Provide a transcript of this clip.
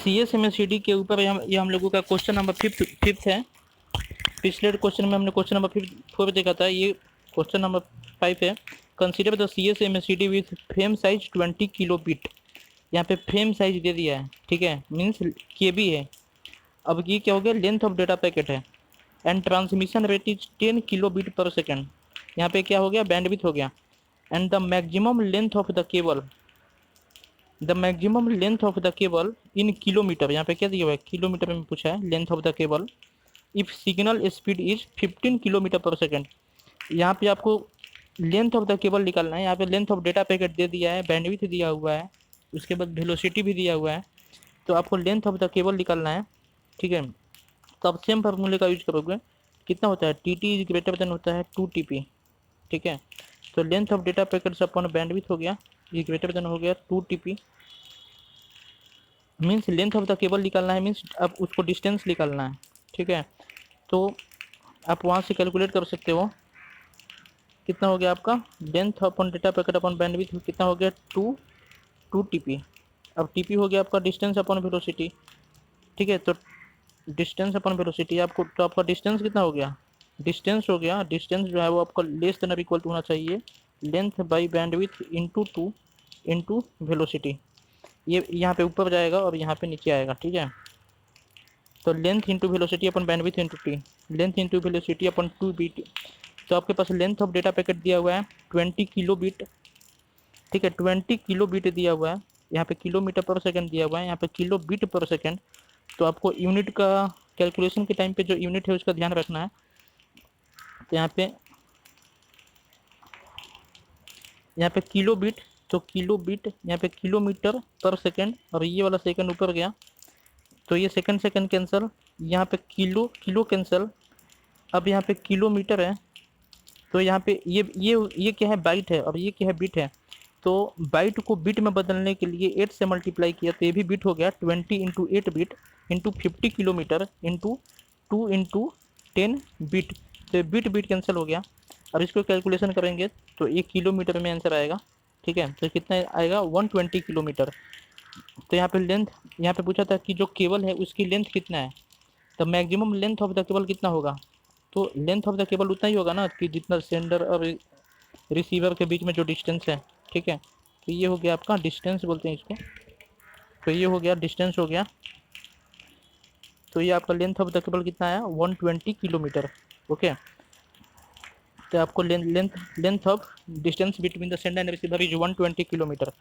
CSMACD के ऊपर ये हम लोगों का क्वेश्चन नंबर फिफ्थ है। पिछले क्वेश्चन में हमने क्वेश्चन नंबर 4 देखा था, ये क्वेश्चन नंबर 5 है। Consider the CSMACD with frame size 20 kilo bit. यहाँ पे फ्रेम साइज दे दिया है, ठीक है, मीन्स KB है। अब ये क्या हो गया, लेंथ ऑफ डेटा पैकेट है and transmission rate is 10 kilo bit पर सेकेंड। यहाँ पे क्या हो गया, बैंडविड्थ हो गया। And the maximum length of the cable, the maximum length of the cable in kilometre, यहाँ पे क्या दिया हुआ है, किलोमीटर में पूछा है length of the cable. If signal speed is 15 kilometre पर सेकेंड। यहाँ पे आपको लेंथ ऑफ द केबल निकालना है। यहाँ पे लेंथ ऑफ डेटा पैकेट दे दिया है, बैंडविड्थ दिया हुआ है, उसके बाद वेलोसिटी भी दिया हुआ है। तो आपको लेंथ ऑफ द केबल निकालना है, ठीक है। तो आप सेम फार्मूले का यूज करोगे। कितना होता है, TT इज ग्रेटर देन होता है 2TP, ठीक है। तो length of data packets upon bandwidth हो गया, ये ग्रेटर देन हो गया 2TP। Means length of the cable निकालना है, मीन्स अब उसको डिस्टेंस निकालना है, ठीक है। तो आप वहाँ से कैलकुलेट कर सकते हो। कितना हो गया आपका, length upon data packet upon bandwidth कितना हो गया, 2TP। अब TP हो गया आपका डिस्टेंस अपॉन वेलोसिटी, ठीक है। तो डिस्टेंस अपॉन वेलोसिटी आपको, तो आपका डिस्टेंस कितना हो गया, डिस्टेंस हो गया, डिस्टेंस जो है वो आपका लेस देन और इक्वल टू होना चाहिए length by bandwidth into 2 into velocity. ये यहाँ पे ऊपर जाएगा और यहाँ पे नीचे आएगा, ठीक है। तो लेंथ इंटू वेलोसिटी अपन bandwidth into T, length into velocity अपन 2 बीट। तो आपके पास लेंथ ऑफ डेटा पैकेट दिया हुआ है 20 किलो बिट, ठीक है, 20 किलो बिट दिया हुआ है। यहाँ पे किलोमीटर पर सेकंड दिया हुआ है, यहाँ पे किलो बिट पर सेकंड। तो आपको यूनिट का कैलकुलेशन के टाइम पे जो यूनिट है उसका ध्यान रखना है। तो यहाँ पे किलो बिट, तो किलो बिट यहाँ पे किलोमीटर पर सेकंड, और ये वाला सेकंड ऊपर गया तो ये सेकंड सेकंड कैंसिल, यहाँ पे किलो किलो कैंसिल। अब यहाँ पे किलोमीटर है, तो यहाँ पे ये क्या है, बाइट है, और ये क्या है, बिट है। तो बाइट को बिट में बदलने के लिए 8 से मल्टीप्लाई किया तो ये भी बिट हो गया, 20 into 8 bit into 50 kilometre into 2 into 10 bit. तो बिट बिट कैंसिल हो गया। अब इसको कैलकुलेशन करेंगे तो ये किलोमीटर में आंसर आएगा, ठीक है। तो कितना आएगा, 120 किलोमीटर। तो यहाँ पे लेंथ, यहाँ पे पूछा था कि जो केबल है उसकी लेंथ कितना है, तो maximum length of the cable कितना होगा। तो लेंथ ऑफ द केबल उतना ही होगा ना कि जितना सेंडर और रिसीवर के बीच में जो डिस्टेंस है, ठीक है। तो ये हो गया आपका डिस्टेंस बोलते हैं इसको। तो ये हो गया डिस्टेंस हो गया। तो ये आपका लेंथ ऑफ द केबल कितना है, 120 किलोमीटर, ओके। तो आपको length of distance between the sender and receiver is 120 kilometre.